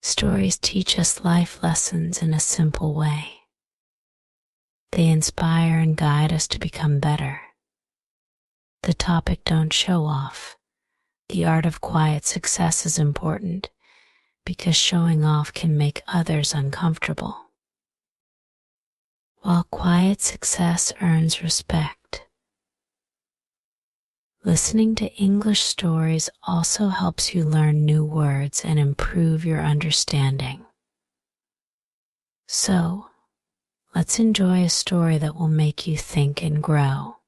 Stories teach us life lessons in a simple way. They inspire and guide us to become better. The topic "Don't show off." The art of quiet success is important because showing off can make others uncomfortable, while quiet success earns respect. Listening to English stories also helps you learn new words and improve your understanding. So, let's enjoy a story that will make you think and grow.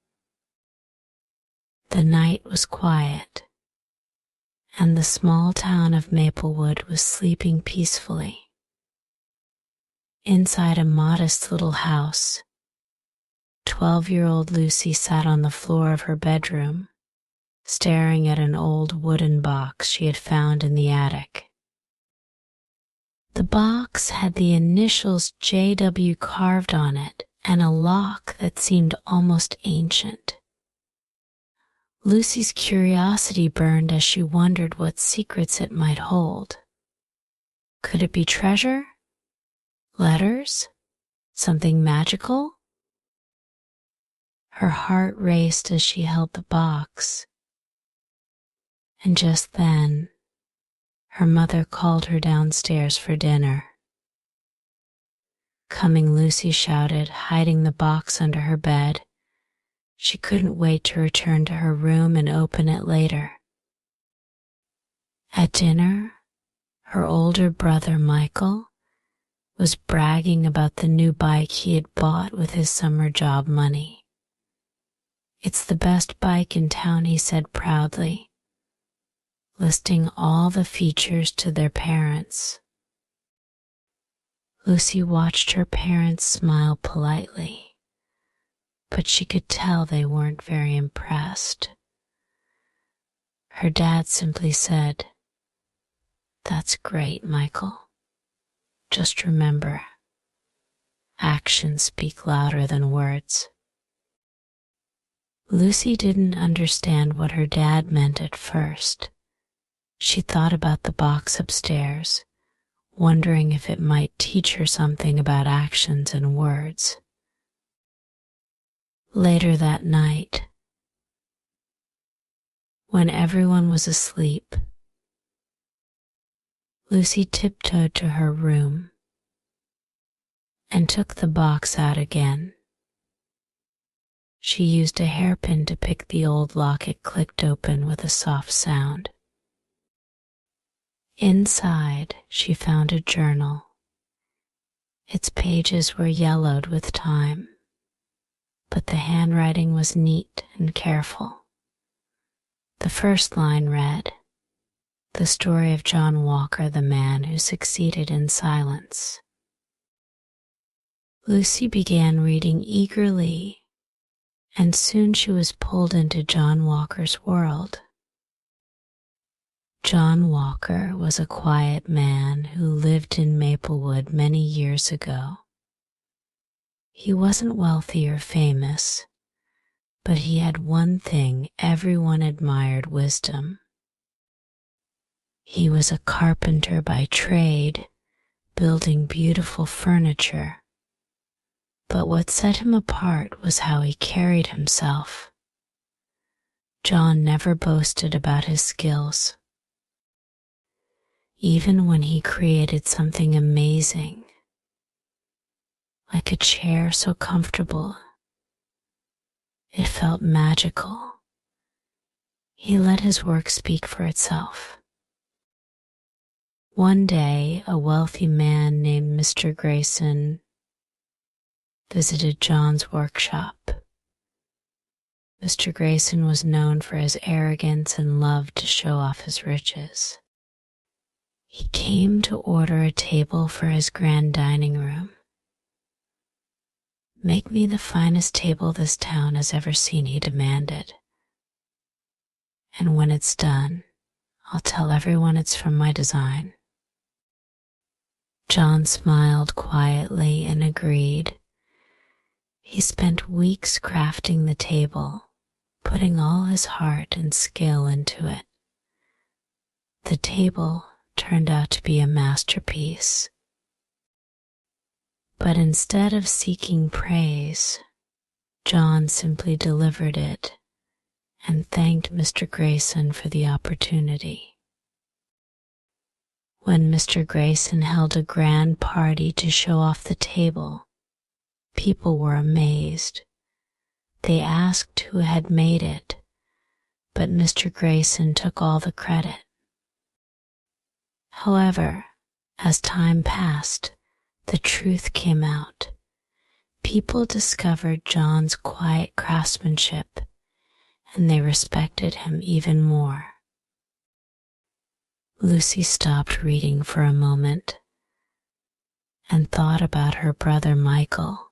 The night was quiet, and the small town of Maplewood was sleeping peacefully. Inside a modest little house, 12-year-old Lucy sat on the floor of her bedroom, staring at an old wooden box she had found in the attic. The box had the initials JW carved on it and a lock that seemed almost ancient. Lucy's curiosity burned as she wondered what secrets it might hold. Could it be treasure? Letters? Something magical? Her heart raced as she held the box. And just then, her mother called her downstairs for dinner. Coming, Lucy shouted, hiding the box under her bed. She couldn't wait to return to her room and open it later. At dinner, her older brother Michael was bragging about the new bike he had bought with his summer job money. "It's the best bike in town," he said proudly, listing all the features to their parents. Lucy watched her parents smile politely, but she could tell they weren't very impressed. Her dad simply said, "That's great, Michael. Just remember, actions speak louder than words." Lucy didn't understand what her dad meant at first. She thought about the box upstairs, wondering if it might teach her something about actions and words. Later that night, when everyone was asleep, Lucy tiptoed to her room and took the box out again. She used a hairpin to pick the old lock. It clicked open with a soft sound. Inside, she found a journal. Its pages were yellowed with time, but the handwriting was neat and careful. The first line read, "The story of John Walker, the man who succeeded in silence." Lucy began reading eagerly, and soon she was pulled into John Walker's world. John Walker was a quiet man who lived in Maplewood many years ago. He wasn't wealthy or famous, but he had one thing everyone admired: wisdom. He was a carpenter by trade, building beautiful furniture. But what set him apart was how he carried himself. John never boasted about his skills. Even when he created something amazing, like a chair so comfortable it felt magical, he let his work speak for itself. One day, a wealthy man named Mr. Grayson visited John's workshop. Mr. Grayson was known for his arrogance and loved to show off his riches. He came to order a table for his grand dining room. "Make me the finest table this town has ever seen," he demanded. "And when it's done, I'll tell everyone it's from my design." John smiled quietly and agreed. He spent weeks crafting the table, putting all his heart and skill into it. The table turned out to be a masterpiece. But instead of seeking praise, John simply delivered it and thanked Mr. Grayson for the opportunity. When Mr. Grayson held a grand party to show off the table, people were amazed. They asked who had made it, but Mr. Grayson took all the credit. However, as time passed, the truth came out. People discovered John's quiet craftsmanship, and they respected him even more. Lucy stopped reading for a moment and thought about her brother Michael.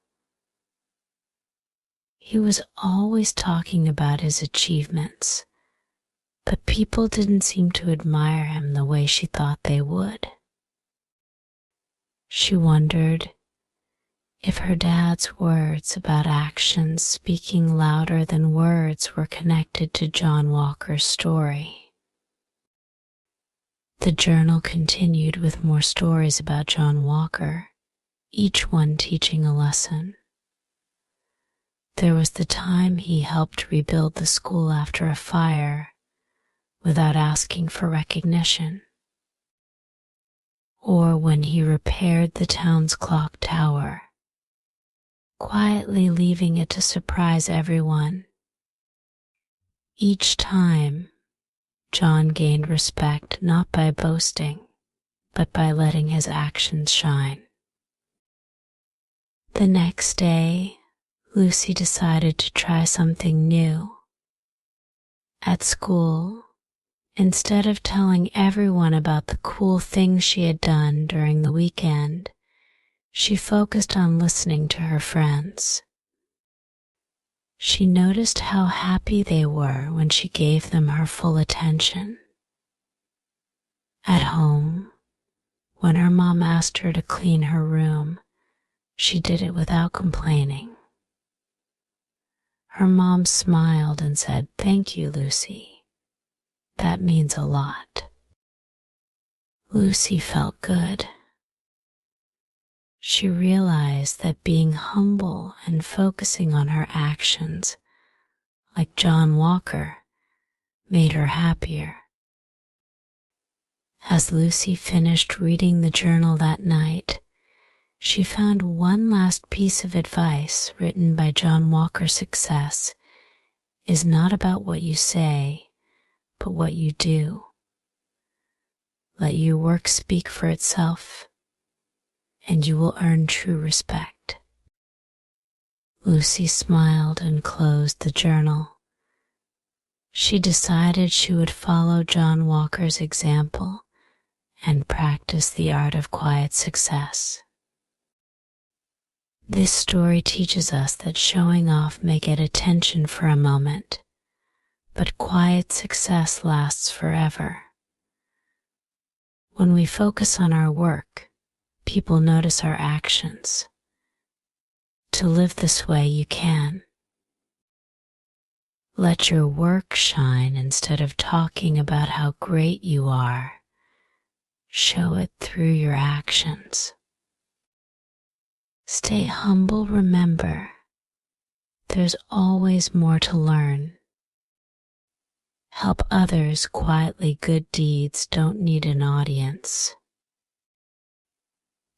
He was always talking about his achievements, but people didn't seem to admire him the way she thought they would. She wondered if her dad's words about actions speaking louder than words were connected to John Walker's story. The journal continued with more stories about John Walker, each one teaching a lesson. There was the time he helped rebuild the school after a fire without asking for recognition, or when he repaired the town's clock tower, quietly leaving it to surprise everyone. Each time, John gained respect not by boasting, but by letting his actions shine. The next day, Lucy decided to try something new. At school, instead of telling everyone about the cool things she had done during the weekend, she focused on listening to her friends. She noticed how happy they were when she gave them her full attention. At home, when her mom asked her to clean her room, she did it without complaining. Her mom smiled and said, "Thank you, Lucy. That means a lot." Lucy felt good. She realized that being humble and focusing on her actions, like John Walker, made her happier. As Lucy finished reading the journal that night, she found one last piece of advice written by John Walker. Success is not about what you say, but what you do. Let your work speak for itself, and you will earn true respect. Lucy smiled and closed the journal. She decided she would follow John Walker's example and practice the art of quiet success. This story teaches us that showing off may get attention for a moment, but quiet success lasts forever. When we focus on our work, people notice our actions. To live this way, you can. Let your work shine instead of talking about how great you are. Show it through your actions. Stay humble. Remember, there's always more to learn. Help others quietly. Good deeds don't need an audience.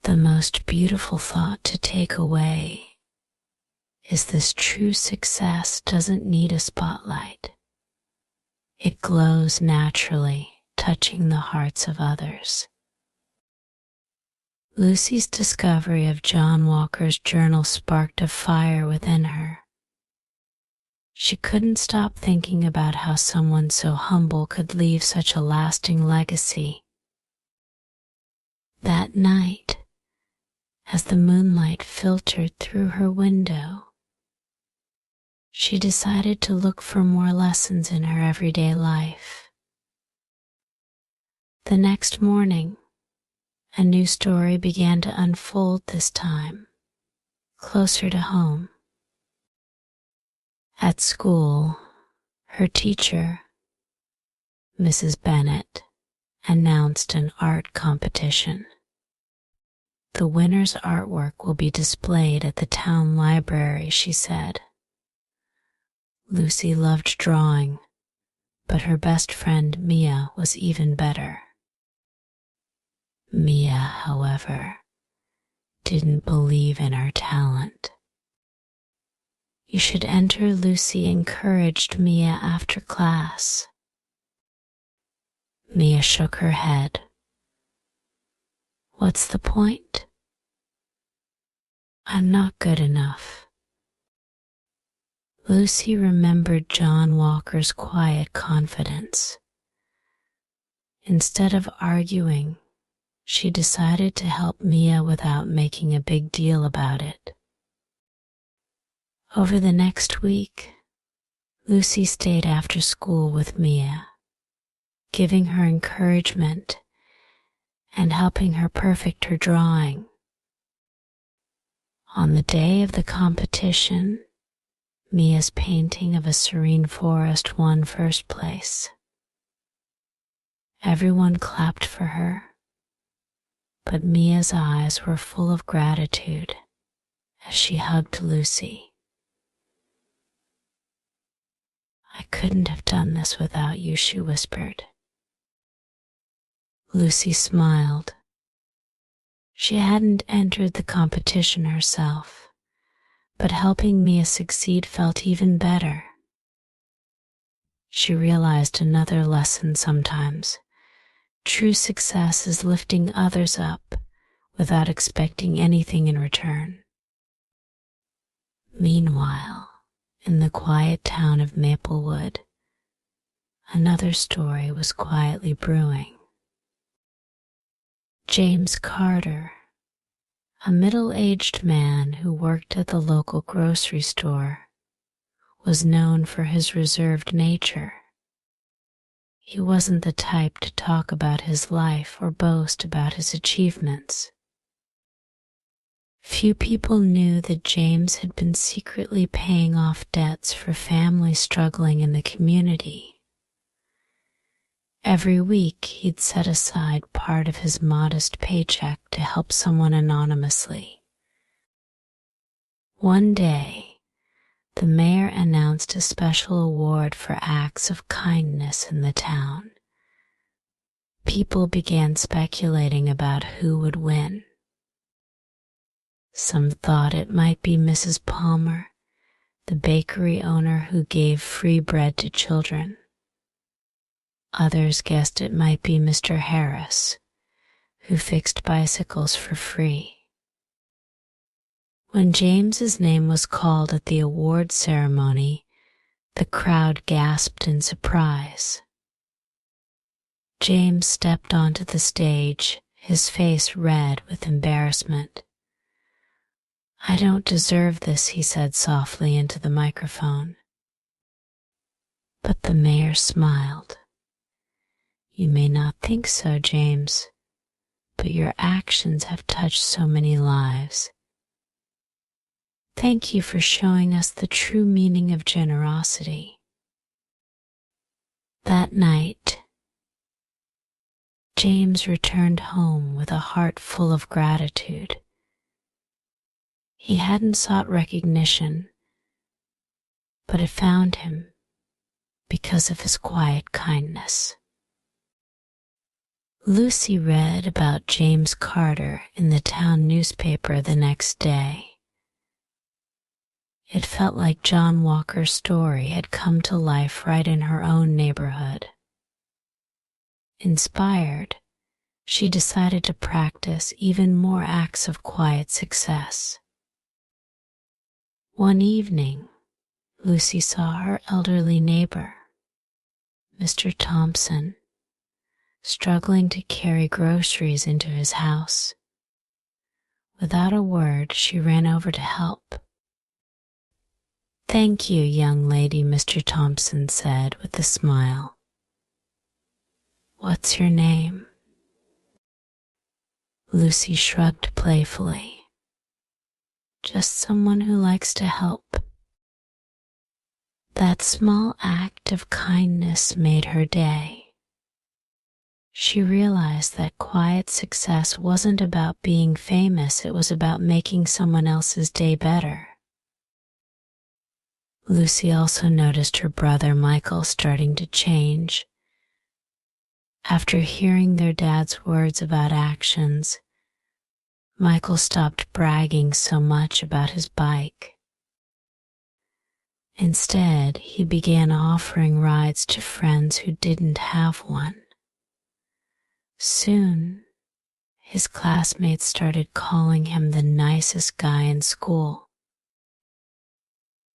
The most beautiful thought to take away is this: true success doesn't need a spotlight. It glows naturally, touching the hearts of others. Lucy's discovery of John Walker's journal sparked a fire within her. She couldn't stop thinking about how someone so humble could leave such a lasting legacy. That night, as the moonlight filtered through her window, she decided to look for more lessons in her everyday life. The next morning, a new story began to unfold, this time closer to home. At school, her teacher, Mrs. Bennett, announced an art competition. The winner's artwork will be displayed at the town library, she said. Lucy loved drawing, but her best friend Mia was even better. Mia, however, didn't believe in her talent. You should enter, Lucy encouraged Mia after class. Mia shook her head. What's the point? I'm not good enough. Lucy remembered John Walker's quiet confidence. Instead of arguing, she decided to help Mia without making a big deal about it. Over the next week, Lucy stayed after school with Mia, giving her encouragement and helping her perfect her drawing. On the day of the competition, Mia's painting of a serene forest won first place. Everyone clapped for her, but Mia's eyes were full of gratitude as she hugged Lucy. I couldn't have done this without you, she whispered. Lucy smiled. She hadn't entered the competition herself, but helping Mia succeed felt even better. She realized another lesson sometimes. True success is lifting others up without expecting anything in return. Meanwhile, in the quiet town of Maplewood, another story was quietly brewing. James Carter, a middle-aged man who worked at the local grocery store, was known for his reserved nature. He wasn't the type to talk about his life or boast about his achievements. Few people knew that James had been secretly paying off debts for families struggling in the community. Every week, he'd set aside part of his modest paycheck to help someone anonymously. One day, the mayor announced a special award for acts of kindness in the town. People began speculating about who would win. Some thought it might be Mrs. Palmer, the bakery owner who gave free bread to children. Others guessed it might be Mr. Harris, who fixed bicycles for free. When James's name was called at the award ceremony, the crowd gasped in surprise. James stepped onto the stage, his face red with embarrassment. I don't deserve this, he said softly into the microphone. But the mayor smiled. You may not think so, James, but your actions have touched so many lives. Thank you for showing us the true meaning of generosity. That night, James returned home with a heart full of gratitude. He hadn't sought recognition, but it found him because of his quiet kindness. Lucy read about James Carter in the town newspaper the next day. It felt like John Walker's story had come to life right in her own neighborhood. Inspired, she decided to practice even more acts of quiet success. One evening, Lucy saw her elderly neighbor, Mr. Thompson, struggling to carry groceries into his house. Without a word, she ran over to help. Thank you, young lady, Mr. Thompson said with a smile. What's your name? Lucy shrugged playfully. Just someone who likes to help. That small act of kindness made her day. She realized that quiet success wasn't about being famous, it was about making someone else's day better. Lucy also noticed her brother Michael starting to change. After hearing their dad's words about actions, Michael stopped bragging so much about his bike. Instead, he began offering rides to friends who didn't have one. Soon, his classmates started calling him the nicest guy in school.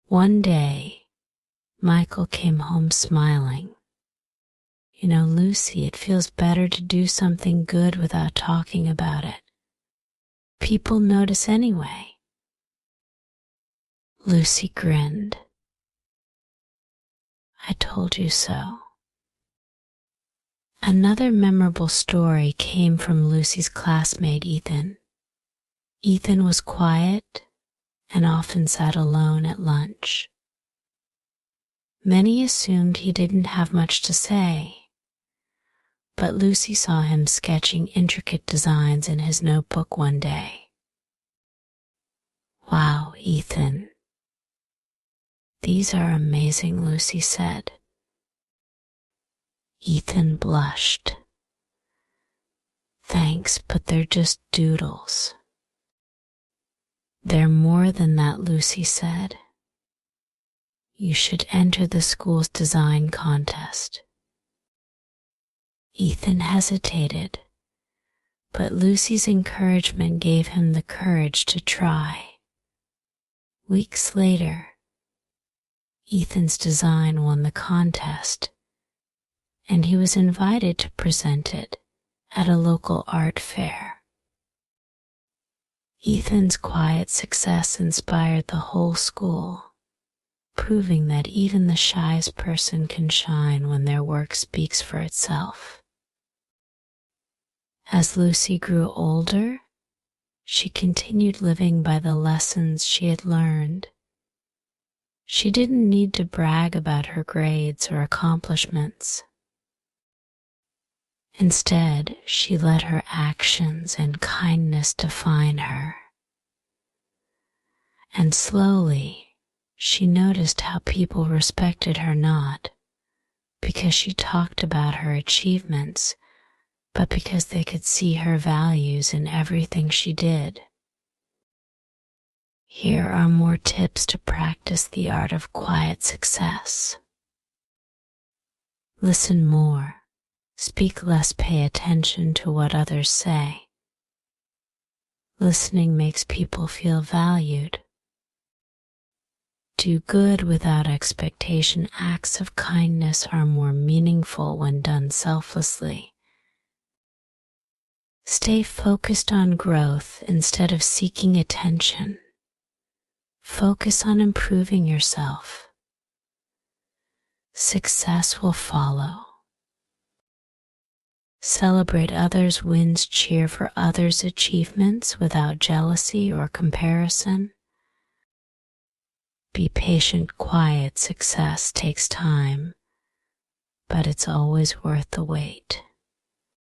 One day, Michael came home smiling. "You know, Lucy, it feels better to do something good without talking about it. People notice anyway." Lucy grinned. "I told you so." Another memorable story came from Lucy's classmate Ethan. Ethan was quiet and often sat alone at lunch. Many assumed he didn't have much to say, but Lucy saw him sketching intricate designs in his notebook one day. "Wow, Ethan. These are amazing," Lucy said. Ethan blushed. "Thanks, but they're just doodles." "They're more than that," Lucy said. "You should enter the school's design contest." Ethan hesitated, but Lucy's encouragement gave him the courage to try. Weeks later, Ethan's design won the contest, and he was invited to present it at a local art fair. Ethan's quiet success inspired the whole school, proving that even the shyest person can shine when their work speaks for itself. As Lucy grew older, she continued living by the lessons she had learned. She didn't need to brag about her grades or accomplishments. Instead, she let her actions and kindness define her. And slowly, she noticed how people respected her not because she talked about her achievements, but because they could see her values in everything she did. Here are more tips to practice the art of quiet success. Listen more. Speak less, pay attention to what others say. Listening makes people feel valued. Do good without expectation. Acts of kindness are more meaningful when done selflessly. Stay focused on growth instead of seeking attention. Focus on improving yourself. Success will follow. Celebrate others' wins, cheer for others' achievements without jealousy or comparison. Be patient, quiet success takes time, but it's always worth the wait.